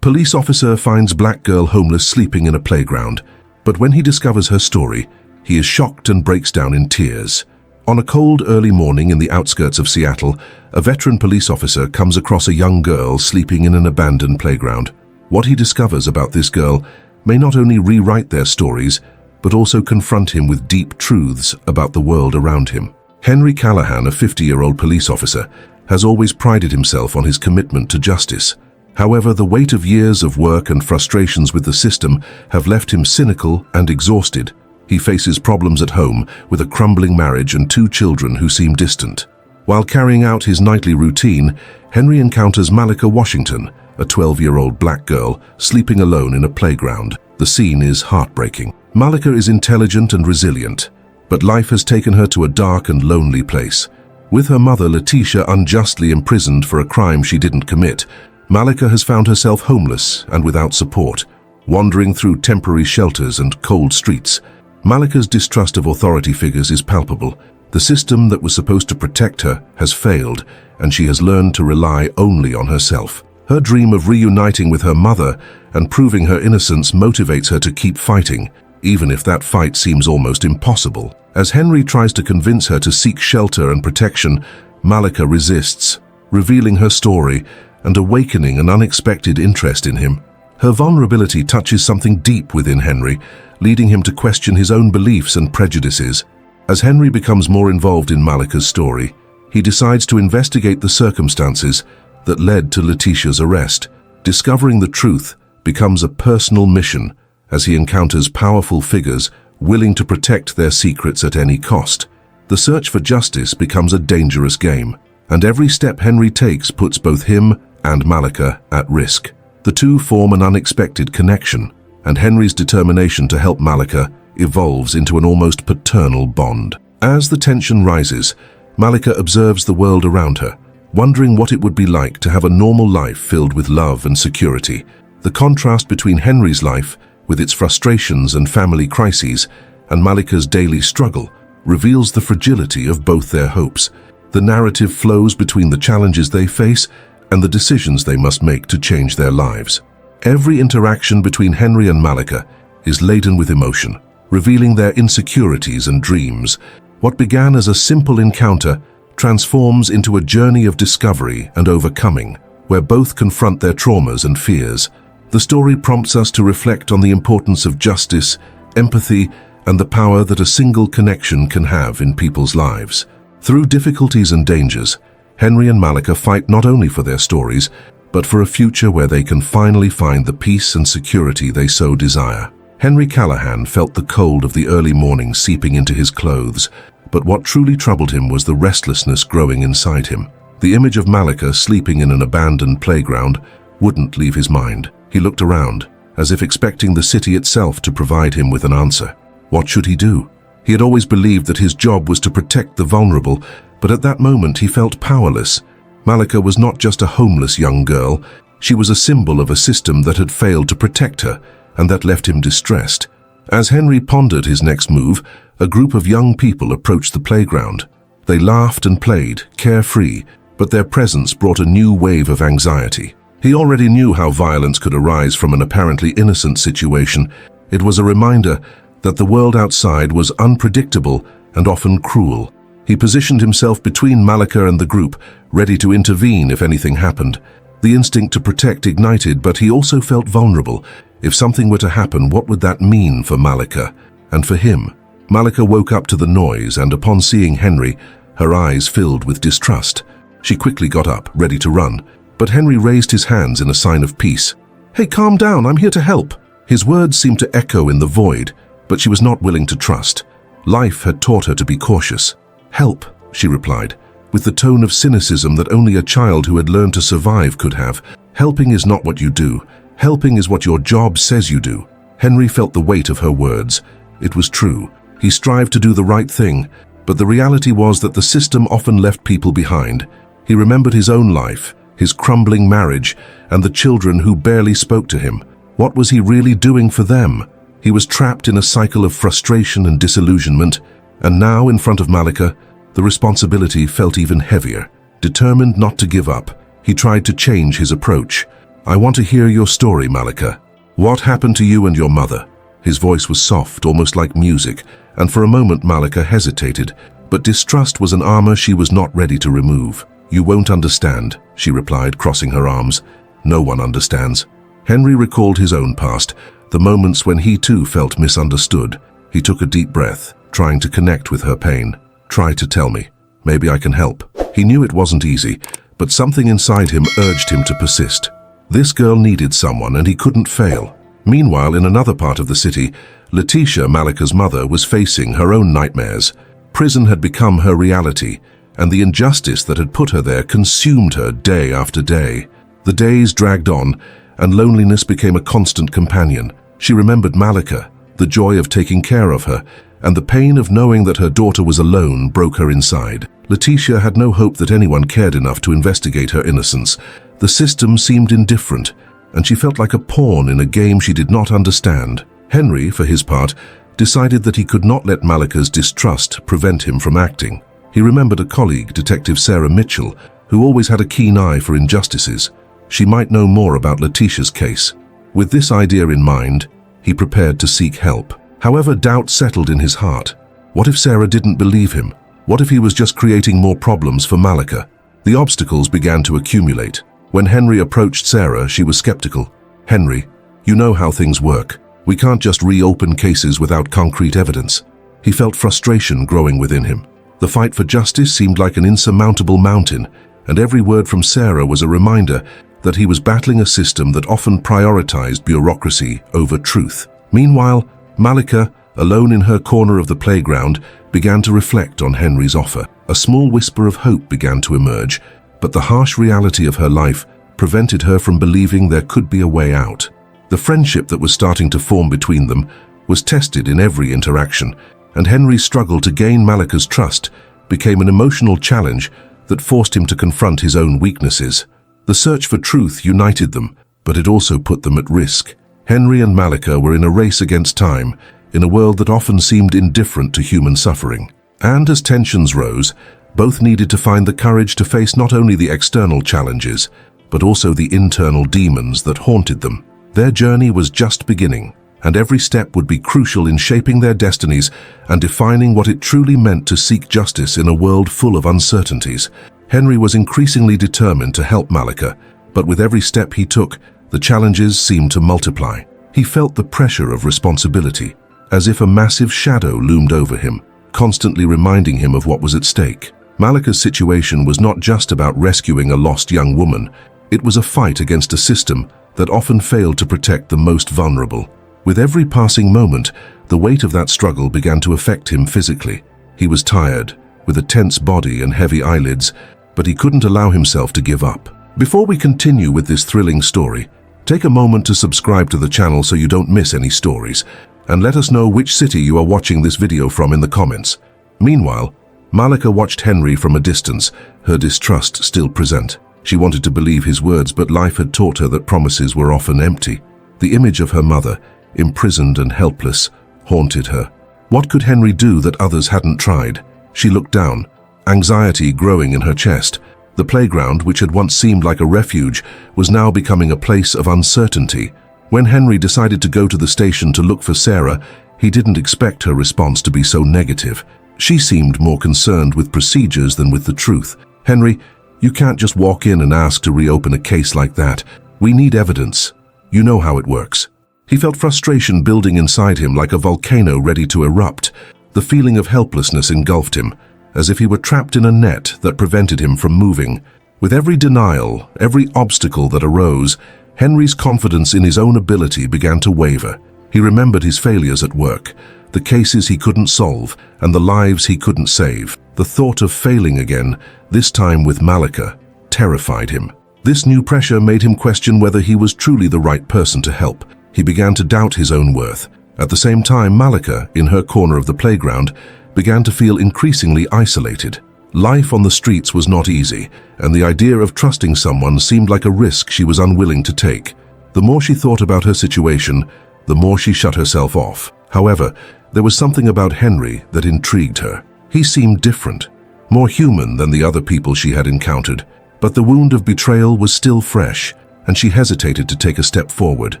Police officer finds black girl homeless sleeping in a playground, but when he discovers her story, he is shocked and breaks down in tears. On a cold early morning in the outskirts of Seattle, a veteran police officer comes across a young girl sleeping in an abandoned playground. What he discovers about this girl may not only rewrite their stories, but also confront him with deep truths about the world around him. Henry Callahan, a 50-year-old police officer, has always prided himself on his commitment to justice. However, the weight of years of work and frustrations with the system have left him cynical and exhausted. He faces problems at home with a crumbling marriage and 2 children who seem distant. While carrying out his nightly routine, Henry encounters Malika Washington, a 12-year-old black girl, sleeping alone in a playground. The scene is heartbreaking. Malika is intelligent and resilient, but life has taken her to a dark and lonely place. With her mother, Letitia, unjustly imprisoned for a crime she didn't commit, Malika has found herself homeless and without support, wandering through temporary shelters and cold streets. Malika's distrust of authority figures is palpable. The system that was supposed to protect her has failed, and she has learned to rely only on herself. Her dream of reuniting with her mother and proving her innocence motivates her to keep fighting, even if that fight seems almost impossible. As Henry tries to convince her to seek shelter and protection, Malika resists, revealing her story and awakening an unexpected interest in him. Her vulnerability touches something deep within Henry, leading him to question his own beliefs and prejudices. As Henry becomes more involved in Malika's story, he decides to investigate the circumstances that led to Letitia's arrest. Discovering the truth becomes a personal mission as he encounters powerful figures willing to protect their secrets at any cost. The search for justice becomes a dangerous game, and every step Henry takes puts both him and Malika at risk. The two form an unexpected connection, and Henry's determination to help Malika evolves into an almost paternal bond. As the tension rises, Malika observes the world around her, wondering what it would be like to have a normal life filled with love and security. The contrast between Henry's life, with its frustrations and family crises, and Malika's daily struggle, reveals the fragility of both their hopes. The narrative flows between the challenges they face and the decisions they must make to change their lives. Every interaction between Henry and Malika is laden with emotion, revealing their insecurities and dreams. What began as a simple encounter transforms into a journey of discovery and overcoming, where both confront their traumas and fears. The story prompts us to reflect on the importance of justice, empathy, and the power that a single connection can have in people's lives. Through difficulties and dangers, Henry and Malika fight not only for their stories, but for a future where they can finally find the peace and security they so desire. Henry Callahan felt the cold of the early morning seeping into his clothes, but what truly troubled him was the restlessness growing inside him. The image of Malika sleeping in an abandoned playground wouldn't leave his mind. He looked around, as if expecting the city itself to provide him with an answer. What should he do? He had always believed that his job was to protect the vulnerable, but at that moment he felt powerless. Malika was not just a homeless young girl, she was a symbol of a system that had failed to protect her, and that left him distressed. As Henry pondered his next move, a group of young people approached the playground. They laughed and played, carefree, but their presence brought a new wave of anxiety. He already knew how violence could arise from an apparently innocent situation. It was a reminder that the world outside was unpredictable and often cruel. He positioned himself between Malika and the group, ready to intervene if anything happened. The instinct to protect ignited, but he also felt vulnerable. If something were to happen, what would that mean for Malika? And for him? Malika woke up to the noise, and upon seeing Henry, her eyes filled with distrust. She quickly got up, ready to run, but Henry raised his hands in a sign of peace. "Hey, calm down, I'm here to help." His words seemed to echo in the void, but she was not willing to trust. Life had taught her to be cautious. "Help," she replied, with the tone of cynicism that only a child who had learned to survive could have. "Helping is not what you do. Helping is what your job says you do." Henry felt the weight of her words. It was true. He strived to do the right thing, but the reality was that the system often left people behind. He remembered his own life, his crumbling marriage, and the children who barely spoke to him. What was he really doing for them? He was trapped in a cycle of frustration and disillusionment, and now, in front of Malika, the responsibility felt even heavier. Determined not to give up, he tried to change his approach. I want to hear your story, Malika. What happened to you and your mother? His voice was soft, almost like music, and for a moment Malika hesitated, but distrust was an armor she was not ready to remove. You won't understand, she replied, crossing her arms. No one understands. Henry recalled his own past, the moments when he too felt misunderstood. He took a deep breath, trying to connect with her pain. Try to tell me. Maybe I can help. He knew it wasn't easy, but something inside him urged him to persist. This girl needed someone, and he couldn't fail. Meanwhile, in another part of the city, Letitia, Malika's mother, was facing her own nightmares. Prison had become her reality, and the injustice that had put her there consumed her day after day. The days dragged on, and loneliness became a constant companion. She remembered Malika, the joy of taking care of her, and the pain of knowing that her daughter was alone broke her inside. Letitia had no hope that anyone cared enough to investigate her innocence. The system seemed indifferent, and she felt like a pawn in a game she did not understand. Henry, for his part, decided that he could not let Malika's distrust prevent him from acting. He remembered a colleague, Detective Sarah Mitchell, who always had a keen eye for injustices. She might know more about Letitia's case. With this idea in mind, he prepared to seek help. However, doubt settled in his heart. What if Sarah didn't believe him? What if he was just creating more problems for Malika? The obstacles began to accumulate. When Henry approached Sarah, she was skeptical. Henry, you know how things work. We can't just reopen cases without concrete evidence. He felt frustration growing within him. The fight for justice seemed like an insurmountable mountain, and every word from Sarah was a reminder that he was battling a system that often prioritized bureaucracy over truth. Meanwhile, Malika, alone in her corner of the playground, began to reflect on Henry's offer. A small whisper of hope began to emerge, but the harsh reality of her life prevented her from believing there could be a way out. The friendship that was starting to form between them was tested in every interaction, and Henry's struggle to gain Malika's trust became an emotional challenge that forced him to confront his own weaknesses. The search for truth united them, but it also put them at risk. Henry and Malika were in a race against time, in a world that often seemed indifferent to human suffering. And as tensions rose, both needed to find the courage to face not only the external challenges, but also the internal demons that haunted them. Their journey was just beginning, and every step would be crucial in shaping their destinies and defining what it truly meant to seek justice in a world full of uncertainties. Henry was increasingly determined to help Malika, but with every step he took, the challenges seemed to multiply. He felt the pressure of responsibility, as if a massive shadow loomed over him, constantly reminding him of what was at stake. Malika's situation was not just about rescuing a lost young woman. It was a fight against a system that often failed to protect the most vulnerable. With every passing moment, the weight of that struggle began to affect him physically. He was tired, with a tense body and heavy eyelids, but he couldn't allow himself to give up. Before we continue with this thrilling story, take a moment to subscribe to the channel so you don't miss any stories, and let us know which city you are watching this video from in the comments. Meanwhile, Malika watched Henry from a distance, her distrust still present. She wanted to believe his words, but life had taught her that promises were often empty. The image of her mother, imprisoned and helpless, haunted her. What could Henry do that others hadn't tried? She looked down, anxiety growing in her chest. The playground, which had once seemed like a refuge, was now becoming a place of uncertainty. When Henry decided to go to the station to look for Sarah, he didn't expect her response to be so negative. She seemed more concerned with procedures than with the truth. Henry, you can't just walk in and ask to reopen a case like that. We need evidence. You know how it works. He felt frustration building inside him like a volcano ready to erupt. The feeling of helplessness engulfed him, as if he were trapped in a net that prevented him from moving. With every denial, every obstacle that arose, Henry's confidence in his own ability began to waver. He remembered his failures at work, the cases he couldn't solve, and the lives he couldn't save. The thought of failing again, this time with Malika, terrified him. This new pressure made him question whether he was truly the right person to help. He began to doubt his own worth. At the same time, Malika, in her corner of the playground, began to feel increasingly isolated. Life on the streets was not easy, and the idea of trusting someone seemed like a risk she was unwilling to take. The more she thought about her situation, the more she shut herself off. However, there was something about Henry that intrigued her. He seemed different, more human than the other people she had encountered, but the wound of betrayal was still fresh. and she hesitated to take a step forward.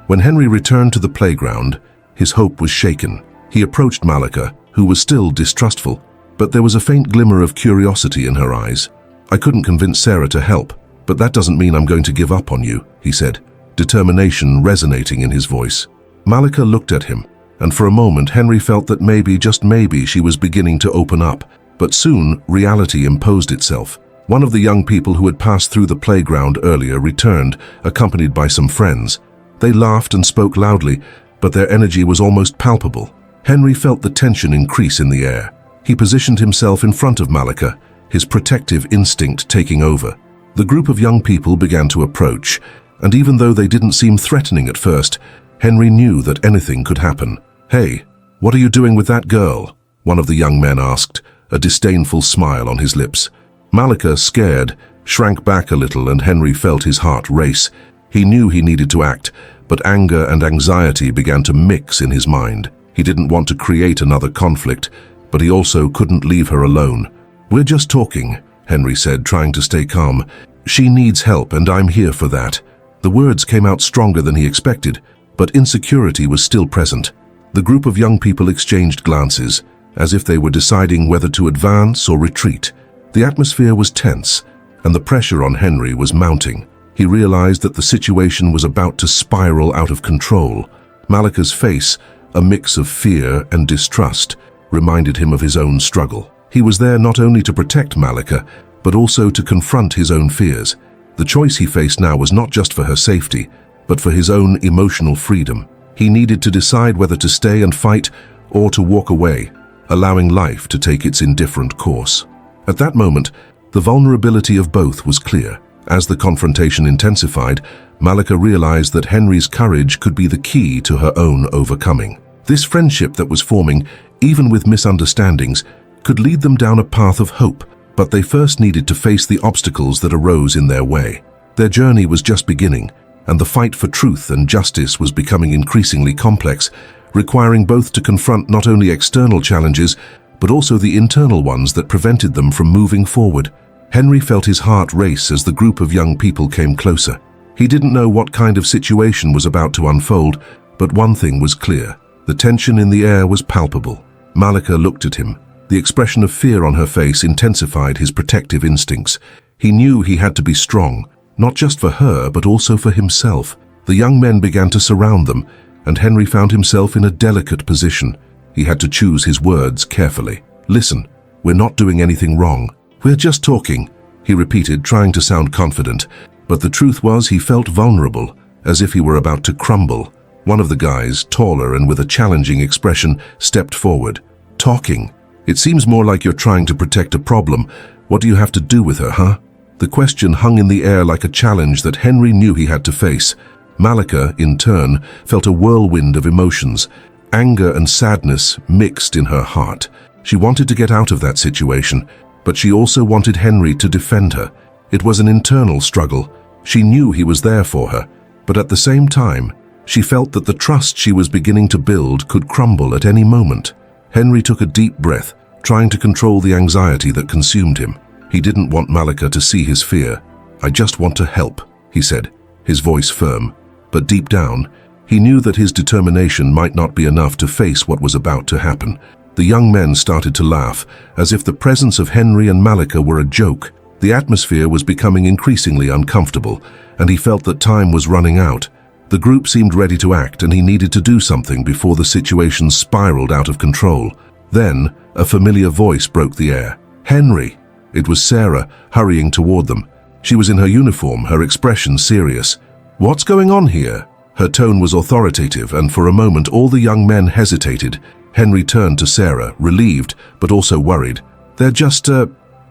When Henry returned to the playground, his hope was shaken. He approached Malika, who was still distrustful, but there was a faint glimmer of curiosity in her eyes. "I couldn't convince Sarah to help, but that doesn't mean I'm going to give up on you," he said, determination resonating in his voice. Malika looked at him, and for a moment Henry felt that maybe, just maybe, she was beginning to open up. But soon, reality imposed itself. One of the young people who had passed through the playground earlier returned, accompanied by some friends. They laughed and spoke loudly, but their energy was almost palpable. Henry felt the tension increase in the air. He positioned himself in front of Malika, his protective instinct taking over. The group of young people began to approach, and even though they didn't seem threatening at first, Henry knew that anything could happen. "Hey, what are you doing with that girl?" one of the young men asked, a disdainful smile on his lips. Malika, scared, shrank back a little, and Henry felt his heart race. He knew he needed to act, but anger and anxiety began to mix in his mind. He didn't want to create another conflict, but he also couldn't leave her alone. "We're just talking," Henry said, trying to stay calm. "She needs help, and I'm here for that." The words came out stronger than he expected, but insecurity was still present. The group of young people exchanged glances, as if they were deciding whether to advance or retreat. The atmosphere was tense, and the pressure on Henry was mounting. He realized that the situation was about to spiral out of control. Malika's face, a mix of fear and distrust, reminded him of his own struggle. He was there not only to protect Malika, but also to confront his own fears. The choice he faced now was not just for her safety, but for his own emotional freedom. He needed to decide whether to stay and fight or to walk away, allowing life to take its indifferent course. At that moment, the vulnerability of both was clear. As the confrontation intensified, Malika realized that Henry's courage could be the key to her own overcoming. This friendship that was forming, even with misunderstandings, could lead them down a path of hope, but they first needed to face the obstacles that arose in their way. Their journey was just beginning, and the fight for truth and justice was becoming increasingly complex, requiring both to confront not only external challenges, but also the internal ones that prevented them from moving forward. Henry felt his heart race as the group of young people came closer. He didn't know what kind of situation was about to unfold, but one thing was clear. The tension in the air was palpable. Malika looked at him. The expression of fear on her face intensified his protective instincts. He knew he had to be strong, not just for her, but also for himself. The young men began to surround them, and Henry found himself in a delicate position. He had to choose his words carefully. "Listen, we're not doing anything wrong. We're just talking," he repeated, trying to sound confident. But the truth was he felt vulnerable, as if he were about to crumble. One of the guys, taller and with a challenging expression, stepped forward. "Talking? It seems more like you're trying to protect a problem. What do you have to do with her, huh?" The question hung in the air like a challenge that Henry knew he had to face. Malika, in turn, felt a whirlwind of emotions. Anger and sadness mixed in her heart. She wanted to get out of that situation, but she also wanted Henry to defend her. It was an internal struggle. She knew he was there for her, but at the same time, she felt that the trust she was beginning to build could crumble at any moment. Henry took a deep breath, trying to control the anxiety that consumed him. He didn't want Malika to see his fear. "I just want to help," he said, his voice firm. But deep down, he knew that his determination might not be enough to face what was about to happen. The young men started to laugh, as if the presence of Henry and Malika were a joke. The atmosphere was becoming increasingly uncomfortable, and he felt that time was running out. The group seemed ready to act, and he needed to do something before the situation spiraled out of control. Then, a familiar voice broke the air. "Henry!" It was Sarah, hurrying toward them. She was in her uniform, her expression serious. "What's going on here?" Her tone was authoritative, and for a moment all the young men hesitated. Henry turned to Sarah, relieved, but also worried. "They're just,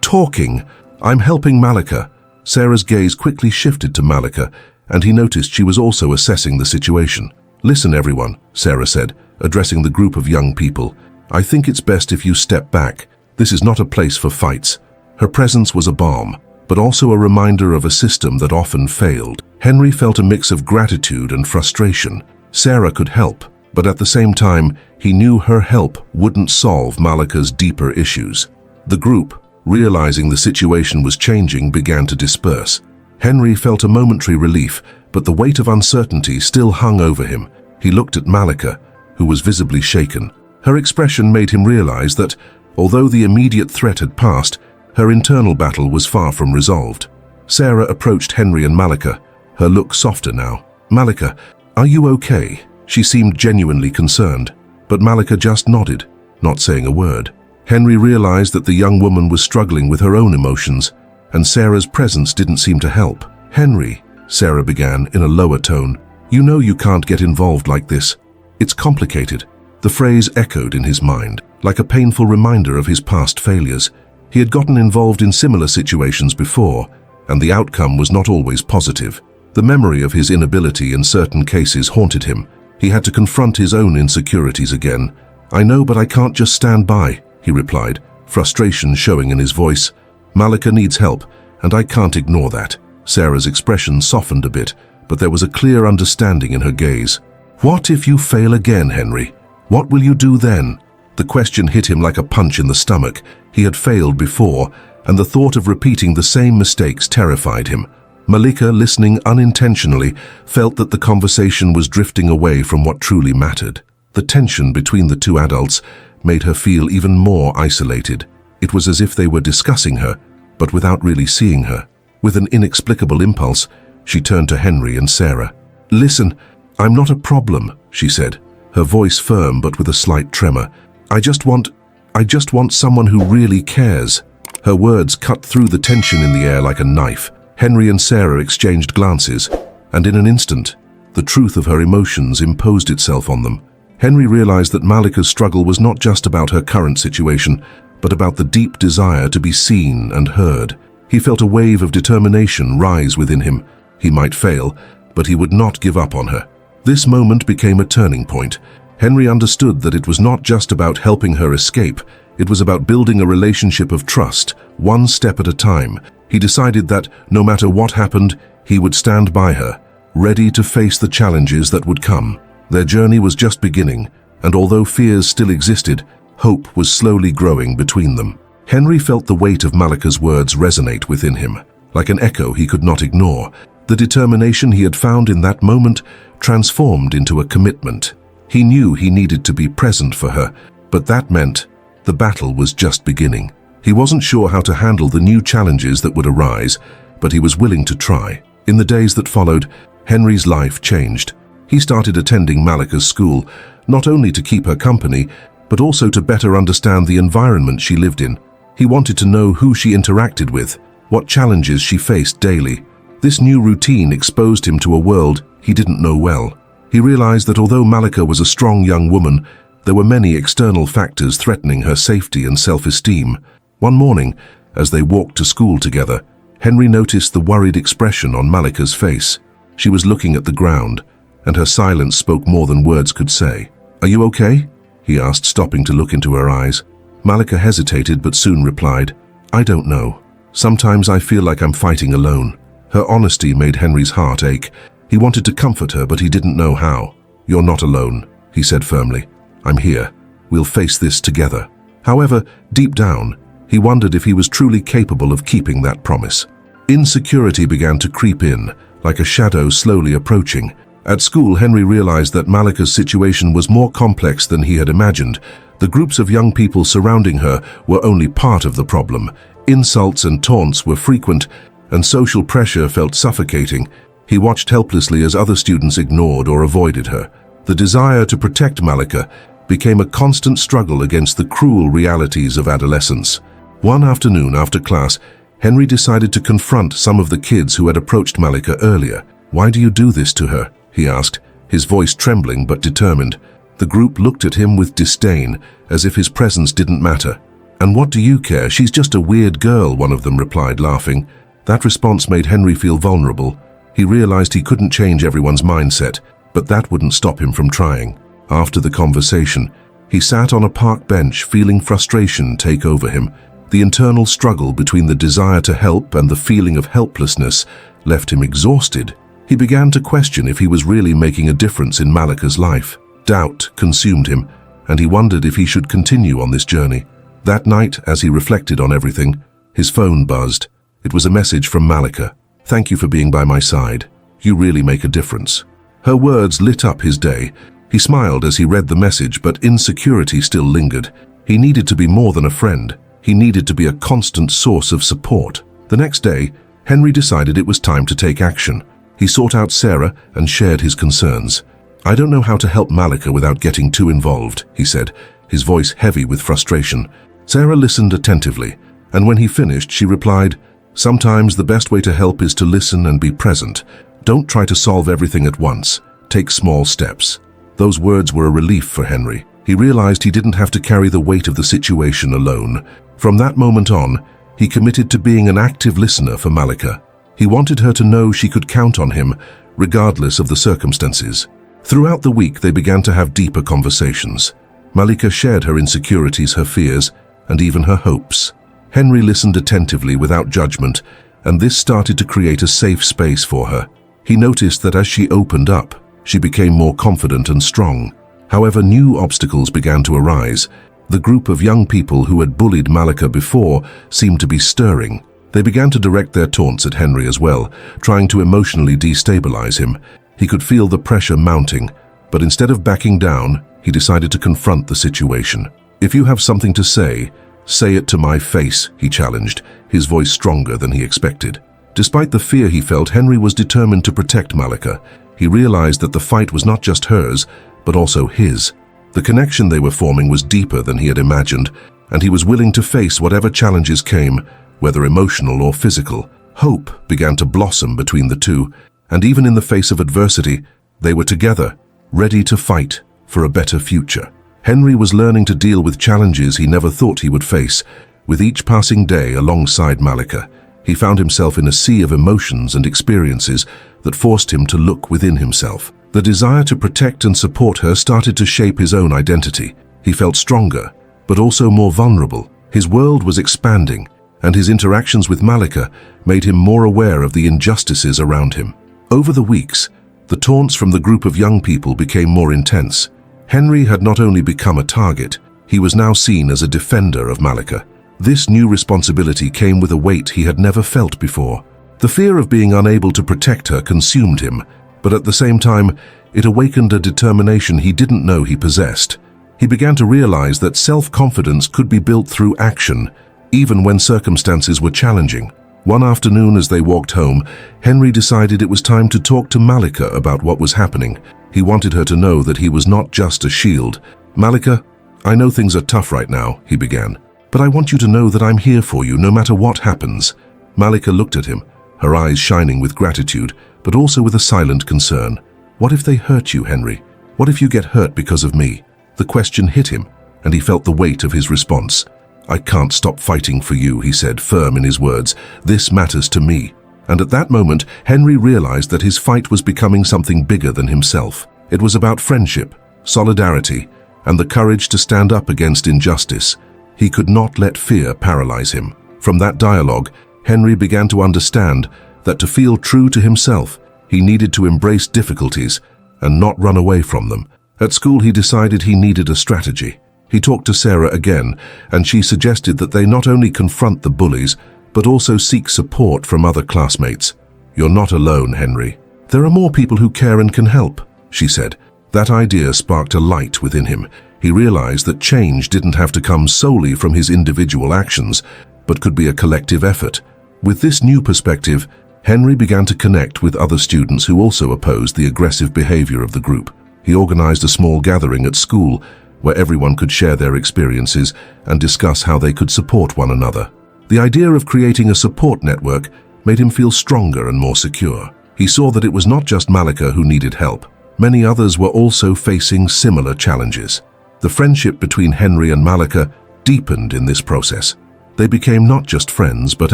talking. I'm helping Malika." Sarah's gaze quickly shifted to Malika, and he noticed she was also assessing the situation. "Listen, everyone," Sarah said, addressing the group of young people. "I think it's best if you step back. This is not a place for fights." Her presence was a balm, but also a reminder of a system that often failed. Henry felt a mix of gratitude and frustration. Sarah could help, but at the same time, he knew her help wouldn't solve Malika's deeper issues. The group, realizing the situation was changing, began to disperse. Henry felt a momentary relief, but the weight of uncertainty still hung over him. He looked at Malika, who was visibly shaken. Her expression made him realize that, although the immediate threat had passed, her internal battle was far from resolved. Sarah approached Henry and Malika, her look softer now. "Malika, are you okay?" She seemed genuinely concerned, but Malika just nodded, not saying a word. Henry realized that the young woman was struggling with her own emotions, and Sarah's presence didn't seem to help. "Henry," Sarah began in a lower tone, "you know you can't get involved like this. It's complicated." The phrase echoed in his mind, like a painful reminder of his past failures. He had gotten involved in similar situations before, and the outcome was not always positive. The memory of his inability in certain cases haunted him. He had to confront his own insecurities again. "I know, but I can't just stand by," he replied, frustration showing in his voice. "Malika needs help, and I can't ignore that." Sarah's expression softened a bit, but there was a clear understanding in her gaze. "What if you fail again, Henry? What will you do then?" The question hit him like a punch in the stomach. He had failed before, and the thought of repeating the same mistakes terrified him. Malika, listening unintentionally, felt that the conversation was drifting away from what truly mattered. The tension between the two adults made her feel even more isolated. It was as if they were discussing her, but without really seeing her. With an inexplicable impulse, she turned to Henry and Sarah. "Listen, I'm not a problem," she said, her voice firm but with a slight tremor. I just want someone who really cares." Her words cut through the tension in the air like a knife. Henry and Sarah exchanged glances, and in an instant, the truth of her emotions imposed itself on them. Henry realized that Malika's struggle was not just about her current situation, but about the deep desire to be seen and heard. He felt a wave of determination rise within him. He might fail, but he would not give up on her. This moment became a turning point. Henry understood that it was not just about helping her escape. It was about building a relationship of trust, one step at a time. He decided that, no matter what happened, he would stand by her, ready to face the challenges that would come. Their journey was just beginning, and although fears still existed, hope was slowly growing between them. Henry felt the weight of Malika's words resonate within him, like an echo he could not ignore. The determination he had found in that moment transformed into a commitment. He knew he needed to be present for her, but that meant the battle was just beginning. He wasn't sure how to handle the new challenges that would arise, but he was willing to try. In the days that followed, Henry's life changed. He started attending Malika's school, not only to keep her company, but also to better understand the environment she lived in. He wanted to know who she interacted with, what challenges she faced daily. This new routine exposed him to a world he didn't know well. He realized that although Malika was a strong young woman, there were many external factors threatening her safety and self-esteem. One morning, as they walked to school together, Henry noticed the worried expression on Malika's face. She was looking at the ground, and her silence spoke more than words could say. "Are you okay?" he asked, stopping to look into her eyes. Malika hesitated but soon replied, "I don't know. Sometimes I feel like I'm fighting alone." Her honesty made Henry's heart ache. He wanted to comfort her, but he didn't know how. "You're not alone," he said firmly. "I'm here. We'll face this together." However, deep down, he wondered if he was truly capable of keeping that promise. Insecurity began to creep in, like a shadow slowly approaching. At school, Henry realized that Malika's situation was more complex than he had imagined. The groups of young people surrounding her were only part of the problem. Insults and taunts were frequent, and social pressure felt suffocating. He watched helplessly as other students ignored or avoided her. The desire to protect Malika became a constant struggle against the cruel realities of adolescence. One afternoon after class, Henry decided to confront some of the kids who had approached Malika earlier. "Why do you do this to her?" he asked, his voice trembling but determined. The group looked at him with disdain, as if his presence didn't matter. "And what do you care? She's just a weird girl," one of them replied, laughing. That response made Henry feel vulnerable. He realized he couldn't change everyone's mindset, but that wouldn't stop him from trying. After the conversation, he sat on a park bench, feeling frustration take over him. The internal struggle between the desire to help and the feeling of helplessness left him exhausted. He began to question if he was really making a difference in Malika's life. Doubt consumed him, and he wondered if he should continue on this journey. That night, as he reflected on everything, his phone buzzed. It was a message from Malika. Thank you for being by my side. You really make a difference." Her words lit up his day. He smiled as he read the message, but insecurity still lingered. He needed to be more than a friend. He needed to be a constant source of support. The next day, Henry decided it was time to take action. He sought out Sarah and shared his concerns. "I don't know how to help Malika without getting too involved," he said, his voice heavy with frustration. Sarah listened attentively, and when he finished, she replied, "Sometimes the best way to help is to listen and be present. Don't try to solve everything at once. Take small steps." Those words were a relief for Henry. He realized he didn't have to carry the weight of the situation alone. From that moment on, he committed to being an active listener for Malika. He wanted her to know she could count on him, regardless of the circumstances. Throughout the week, they began to have deeper conversations. Malika shared her insecurities, her fears, and even her hopes. Henry listened attentively without judgment, and this started to create a safe space for her. He noticed that as she opened up, she became more confident and strong. However, new obstacles began to arise. The group of young people who had bullied Malika before seemed to be stirring. They began to direct their taunts at Henry as well, trying to emotionally destabilize him. He could feel the pressure mounting, but instead of backing down, he decided to confront the situation. "If you have something to say it to my face," he challenged, his voice stronger than he expected. Despite the fear he felt, Henry was determined to protect Malika. He realized that the fight was not just hers, but also his. The connection they were forming was deeper than he had imagined, and he was willing to face whatever challenges came, whether emotional or physical. Hope began to blossom between the two, and even in the face of adversity, they were together, ready to fight for a better future. Henry was learning to deal with challenges he never thought he would face. With each passing day alongside Malika, he found himself in a sea of emotions and experiences that forced him to look within himself. The desire to protect and support her started to shape his own identity. He felt stronger, but also more vulnerable. His world was expanding, and his interactions with Malika made him more aware of the injustices around him. Over the weeks, the taunts from the group of young people became more intense. Henry had not only become a target, he was now seen as a defender of Malika. This new responsibility came with a weight he had never felt before. The fear of being unable to protect her consumed him, but at the same time, it awakened a determination he didn't know he possessed. He began to realize that self-confidence could be built through action, even when circumstances were challenging. One afternoon as they walked home, Henry decided it was time to talk to Malika about what was happening. He wanted her to know that he was not just a shield. "Malika, I know things are tough right now," he began, "but I want you to know that I'm here for you no matter what happens." Malika looked at him, her eyes shining with gratitude, but also with a silent concern. "What if they hurt you, Henry? What if you get hurt because of me?" The question hit him, and he felt the weight of his response. "I can't stop fighting for you," he said, firm in his words. "This matters to me." And at that moment, Henry realized that his fight was becoming something bigger than himself. It was about friendship, solidarity, and the courage to stand up against injustice. He could not let fear paralyze him. From that dialogue, Henry began to understand that to feel true to himself, he needed to embrace difficulties and not run away from them. At school, he decided he needed a strategy. He talked to Sarah again, and she suggested that they not only confront the bullies, but also seek support from other classmates. "You're not alone, Henry. There are more people who care and can help," she said. That idea sparked a light within him. He realized that change didn't have to come solely from his individual actions, but could be a collective effort. With this new perspective, Henry began to connect with other students who also opposed the aggressive behavior of the group. He organized a small gathering at school where everyone could share their experiences and discuss how they could support one another. The idea of creating a support network made him feel stronger and more secure. He saw that it was not just Malika who needed help. Many others were also facing similar challenges. The friendship between Henry and Malika deepened in this process. They became not just friends, but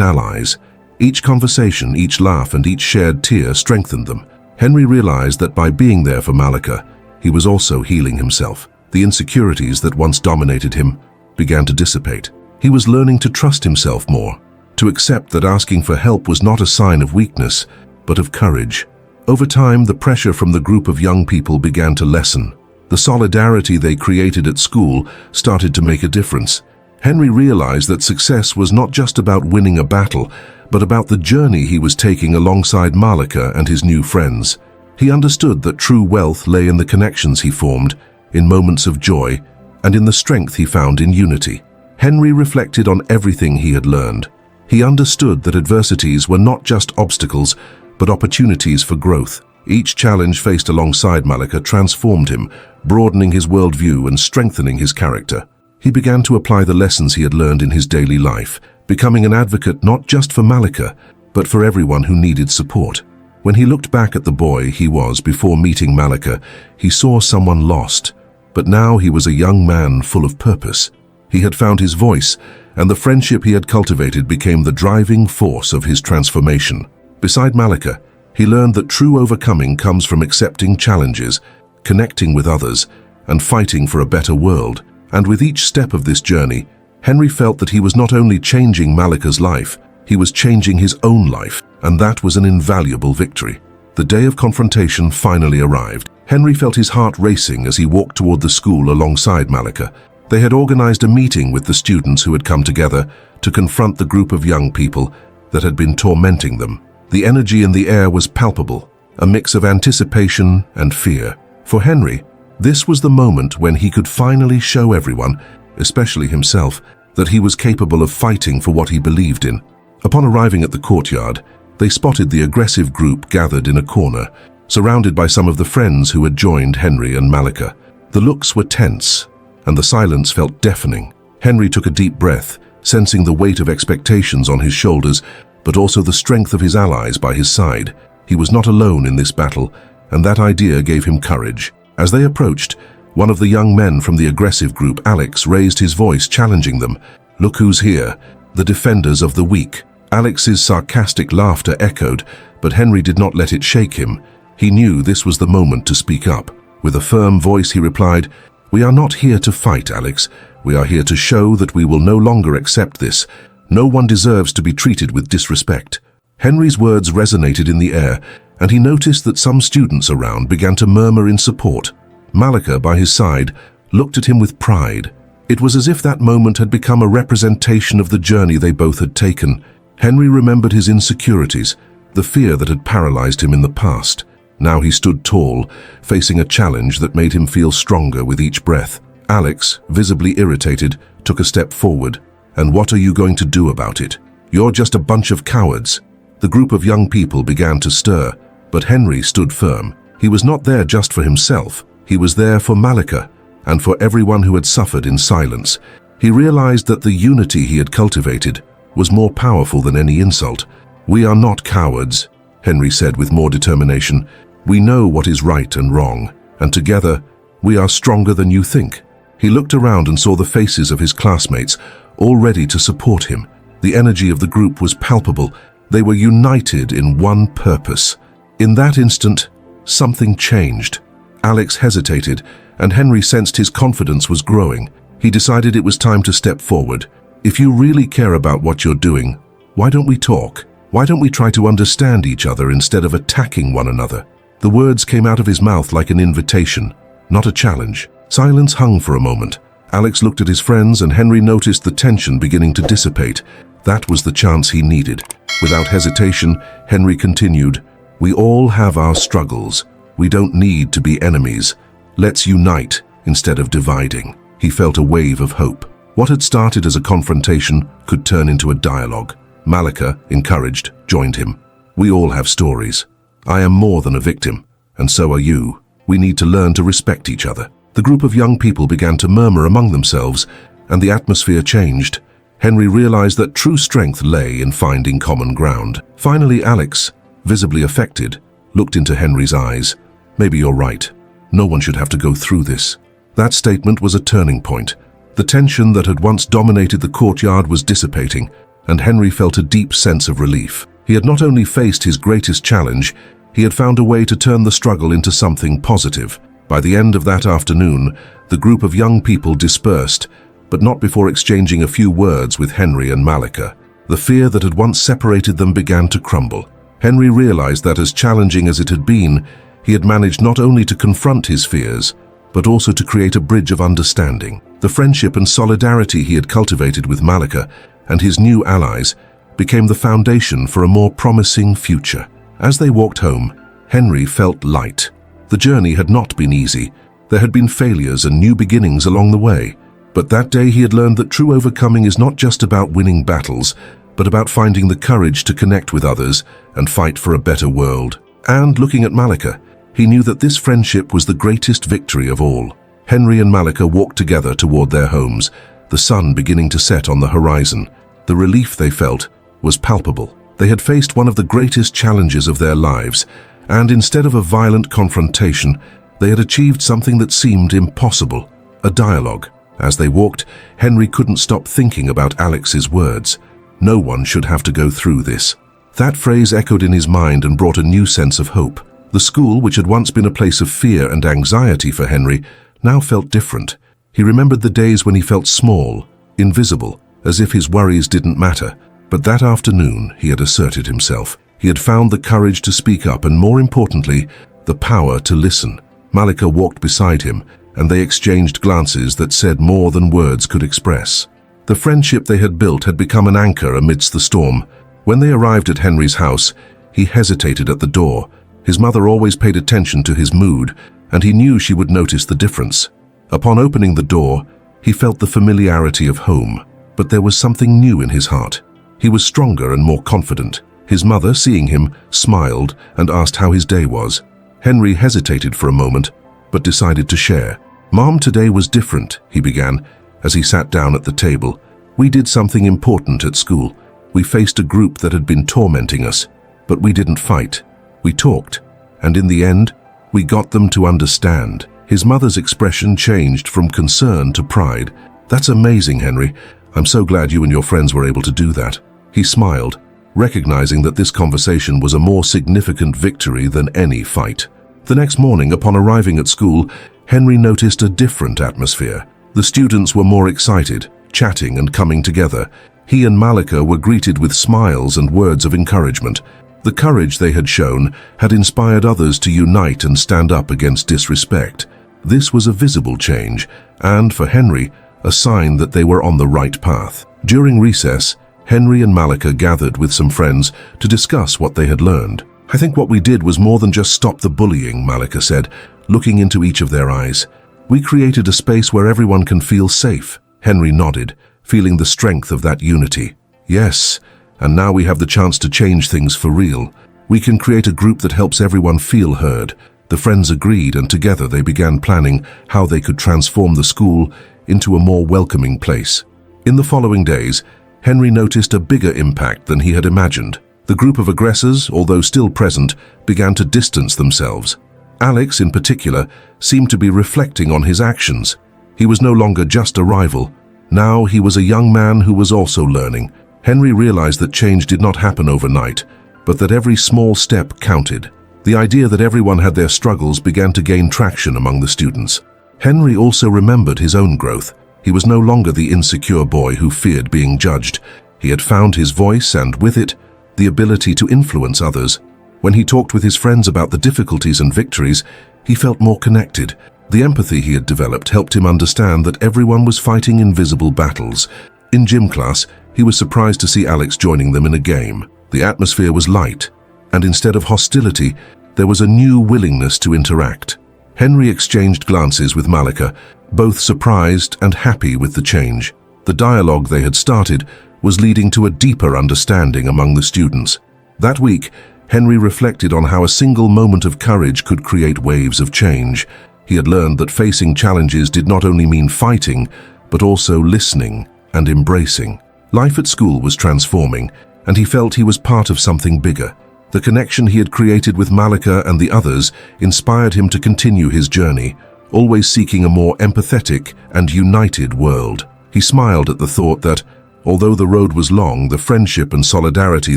allies. Each conversation, each laugh, and each shared tear strengthened them. Henry realized that by being there for Malika, he was also healing himself. The insecurities that once dominated him began to dissipate. He was learning to trust himself more, to accept that asking for help was not a sign of weakness, but of courage. Over time, the pressure from the group of young people began to lessen. The solidarity they created at school started to make a difference. Henry realized that success was not just about winning a battle, but about the journey he was taking alongside Malika and his new friends. He understood that true wealth lay in the connections he formed, in moments of joy, and in the strength he found in unity. Henry reflected on everything he had learned. He understood that adversities were not just obstacles, but opportunities for growth. Each challenge faced alongside Malika transformed him, broadening his worldview and strengthening his character. He began to apply the lessons he had learned in his daily life, becoming an advocate not just for Malika, but for everyone who needed support. When he looked back at the boy he was before meeting Malika, he saw someone lost, but now he was a young man full of purpose. He had found his voice, and the friendship he had cultivated became the driving force of his transformation. Beside Malika, he learned that true overcoming comes from accepting challenges, connecting with others, and fighting for a better world. And with each step of this journey, Henry felt that he was not only changing Malika's life, he was changing his own life, and that was an invaluable victory. The day of confrontation finally arrived. Henry felt his heart racing as he walked toward the school alongside Malika. They had organized a meeting with the students who had come together to confront the group of young people that had been tormenting them. The energy in the air was palpable, a mix of anticipation and fear. For Henry, this was the moment when he could finally show everyone, especially himself, that he was capable of fighting for what he believed in. Upon arriving at the courtyard, they spotted the aggressive group gathered in a corner, surrounded by some of the friends who had joined Henry and Malika. The looks were tense, and the silence felt deafening. Henry took a deep breath, sensing the weight of expectations on his shoulders, but also the strength of his allies by his side. He was not alone in this battle, and that idea gave him courage. As they approached, one of the young men from the aggressive group, Alex, raised his voice, challenging them. "Look who's here, the defenders of the weak." Alex's sarcastic laughter echoed, but Henry did not let it shake him. He knew this was the moment to speak up. With a firm voice he replied, "We are not here to fight, Alex. We are here to show that we will no longer accept this. No one deserves to be treated with disrespect." Henry's words resonated in the air, and he noticed that some students around began to murmur in support. Malika, by his side, looked at him with pride. It was as if that moment had become a representation of the journey they both had taken. Henry remembered his insecurities, the fear that had paralyzed him in the past. Now he stood tall, facing a challenge that made him feel stronger with each breath. Alex, visibly irritated, took a step forward. "And what are you going to do about it? You're just a bunch of cowards." The group of young people began to stir, but Henry stood firm. He was not there just for himself. He was there for Malika, and for everyone who had suffered in silence. He realized that the unity he had cultivated was more powerful than any insult. "We are not cowards," Henry said with more determination. "We know what is right and wrong, and together, we are stronger than you think." He looked around and saw the faces of his classmates, all ready to support him. The energy of the group was palpable. They were united in one purpose. In that instant, something changed. Alex hesitated, and Henry sensed his confidence was growing. He decided it was time to step forward. "If you really care about what you're doing, why don't we talk? Why don't we try to understand each other instead of attacking one another?" The words came out of his mouth like an invitation, not a challenge. Silence hung for a moment. Alex looked at his friends, and Henry noticed the tension beginning to dissipate. That was the chance he needed. Without hesitation, Henry continued, "We all have our struggles. We don't need to be enemies. Let's unite instead of dividing." He felt a wave of hope. What had started as a confrontation could turn into a dialogue. Malika, encouraged, joined him. "We all have stories. I am more than a victim, and so are you. We need to learn to respect each other." The group of young people began to murmur among themselves, and the atmosphere changed. Henry realized that true strength lay in finding common ground. Finally, Alex, visibly affected, looked into Henry's eyes. "Maybe you're right. No one should have to go through this." That statement was a turning point. The tension that had once dominated the courtyard was dissipating, and Henry felt a deep sense of relief. He had not only faced his greatest challenge, he had found a way to turn the struggle into something positive. By the end of that afternoon, the group of young people dispersed, but not before exchanging a few words with Henry and Malika. The fear that had once separated them began to crumble. Henry realized that as challenging as it had been, he had managed not only to confront his fears, but also to create a bridge of understanding. The friendship and solidarity he had cultivated with Malika and his new allies became the foundation for a more promising future. As they walked home, Henry felt light. The journey had not been easy. There had been failures and new beginnings along the way. But that day he had learned that true overcoming is not just about winning battles, but about finding the courage to connect with others and fight for a better world. And looking at Malika, he knew that this friendship was the greatest victory of all. Henry and Malika walked together toward their homes, the sun beginning to set on the horizon. The relief they felt was palpable. They had faced one of the greatest challenges of their lives, and instead of a violent confrontation, they had achieved something that seemed impossible, a dialogue. As they walked, Henry couldn't stop thinking about Alex's words. No one should have to go through this. That phrase echoed in his mind and brought a new sense of hope. The school, which had once been a place of fear and anxiety for Henry, now felt different. He remembered the days when he felt small, invisible, as if his worries didn't matter. But that afternoon, he had asserted himself. He had found the courage to speak up and, more importantly, the power to listen. Malika walked beside him, and they exchanged glances that said more than words could express. The friendship they had built had become an anchor amidst the storm. When they arrived at Henry's house, he hesitated at the door. His mother always paid attention to his mood, and he knew she would notice the difference. Upon opening the door, he felt the familiarity of home, but there was something new in his heart. He was stronger and more confident. His mother, seeing him, smiled and asked how his day was. Henry hesitated for a moment, but decided to share. "Mom, today was different," he began, as he sat down at the table. "We did something important at school. We faced a group that had been tormenting us, but we didn't fight. We talked, and in the end, we got them to understand." His mother's expression changed from concern to pride. "That's amazing, Henry. I'm so glad you and your friends were able to do that." He smiled, recognizing that this conversation was a more significant victory than any fight. The next morning, upon arriving at school, Henry noticed a different atmosphere. The students were more excited, chatting and coming together. He and Malika were greeted with smiles and words of encouragement. The courage they had shown had inspired others to unite and stand up against disrespect. This was a visible change, and for Henry, a sign that they were on the right path. During recess, Henry and Malika gathered with some friends to discuss what they had learned. "I think what we did was more than just stop the bullying," Malika said, looking into each of their eyes. "We created a space where everyone can feel safe." Henry nodded, feeling the strength of that unity. "Yes, and now we have the chance to change things for real. We can create a group that helps everyone feel heard." The friends agreed, and together they began planning how they could transform the school into a more welcoming place. In the following days, Henry noticed a bigger impact than he had imagined. The group of aggressors, although still present, began to distance themselves. Alex, in particular, seemed to be reflecting on his actions. He was no longer just a rival. Now he was a young man who was also learning. Henry realized that change did not happen overnight, but that every small step counted. The idea that everyone had their struggles began to gain traction among the students. Henry also remembered his own growth. He was no longer the insecure boy who feared being judged. He had found his voice and, with it, the ability to influence others. When he talked with his friends about the difficulties and victories, he felt more connected. The empathy he had developed helped him understand that everyone was fighting invisible battles. In gym class, he was surprised to see Alex joining them in a game. The atmosphere was light, and instead of hostility, there was a new willingness to interact. Henry exchanged glances with Malika, both surprised and happy with the change. The dialogue they had started was leading to a deeper understanding among the students. That week, Henry reflected on how a single moment of courage could create waves of change. He had learned that facing challenges did not only mean fighting, but also listening and embracing. Life at school was transforming, and he felt he was part of something bigger. The connection he had created with Malika and the others inspired him to continue his journey, always seeking a more empathetic and united world. He smiled at the thought that, although the road was long, the friendship and solidarity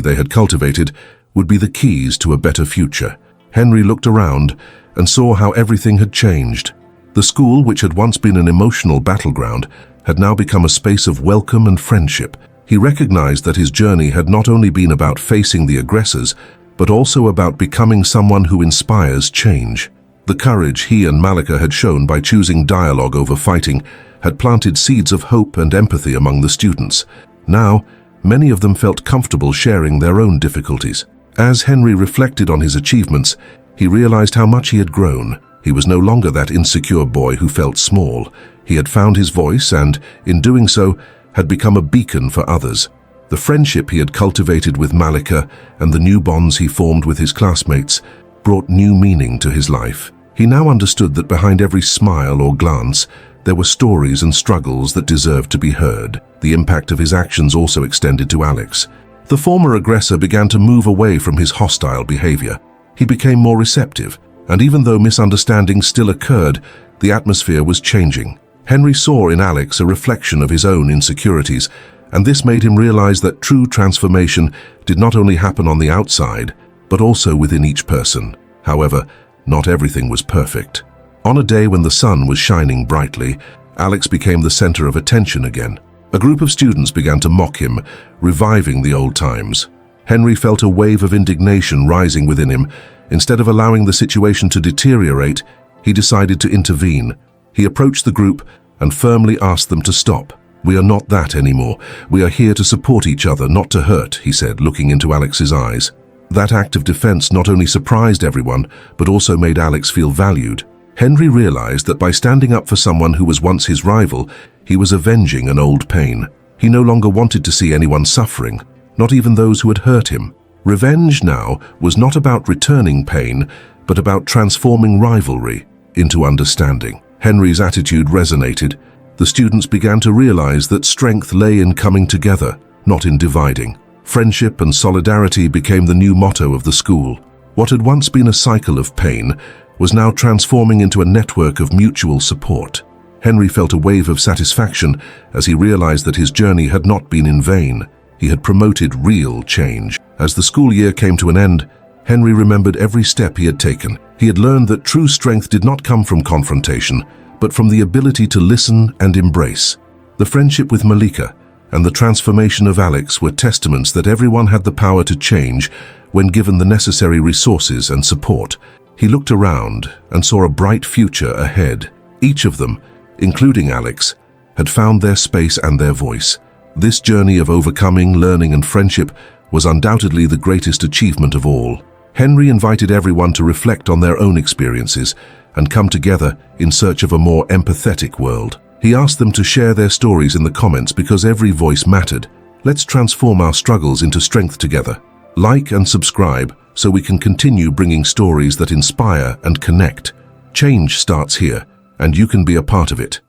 they had cultivated would be the keys to a better future. Henry looked around and saw how everything had changed. The school, which had once been an emotional battleground, had now become a space of welcome and friendship. He recognized that his journey had not only been about facing the aggressors, but also about becoming someone who inspires change. The courage he and Malika had shown by choosing dialogue over fighting had planted seeds of hope and empathy among the students. Now, many of them felt comfortable sharing their own difficulties. As Henry reflected on his achievements, he realized how much he had grown. He was no longer that insecure boy who felt small. He had found his voice and, in doing so, had become a beacon for others. The friendship he had cultivated with Malika and the new bonds he formed with his classmates brought new meaning to his life. He now understood that behind every smile or glance, there were stories and struggles that deserved to be heard. The impact of his actions also extended to Alex. The former aggressor began to move away from his hostile behavior. He became more receptive, and even though misunderstandings still occurred, the atmosphere was changing. Henry saw in Alex a reflection of his own insecurities, and this made him realize that true transformation did not only happen on the outside, but also within each person. However, not everything was perfect. On a day when the sun was shining brightly, Alex became the center of attention again. A group of students began to mock him, reviving the old times. Henry felt a wave of indignation rising within him. Instead of allowing the situation to deteriorate, he decided to intervene. He approached the group and firmly asked them to stop. "We are not that anymore. We are here to support each other, not to hurt," he said, looking into Alex's eyes. That act of defense not only surprised everyone, but also made Alex feel valued. Henry realized that by standing up for someone who was once his rival, he was avenging an old pain. He no longer wanted to see anyone suffering, not even those who had hurt him. Revenge now was not about returning pain, but about transforming rivalry into understanding. Henry's attitude resonated. The students began to realize that strength lay in coming together, not in dividing. Friendship and solidarity became the new motto of the school. What had once been a cycle of pain was now transforming into a network of mutual support. Henry felt a wave of satisfaction as he realized that his journey had not been in vain. He had promoted real change. As the school year came to an end, Henry remembered every step he had taken. He had learned that true strength did not come from confrontation, but from the ability to listen and embrace. The friendship with Malika and the transformation of Alex were testaments that everyone had the power to change when given the necessary resources and support. He looked around and saw a bright future ahead. Each of them, including Alex, had found their space and their voice. This journey of overcoming, learning, and friendship was undoubtedly the greatest achievement of all. Henry invited everyone to reflect on their own experiences and come together in search of a more empathetic world. He asked them to share their stories in the comments because every voice mattered. Let's transform our struggles into strength together. Like and subscribe so we can continue bringing stories that inspire and connect. Change starts here, and you can be a part of it.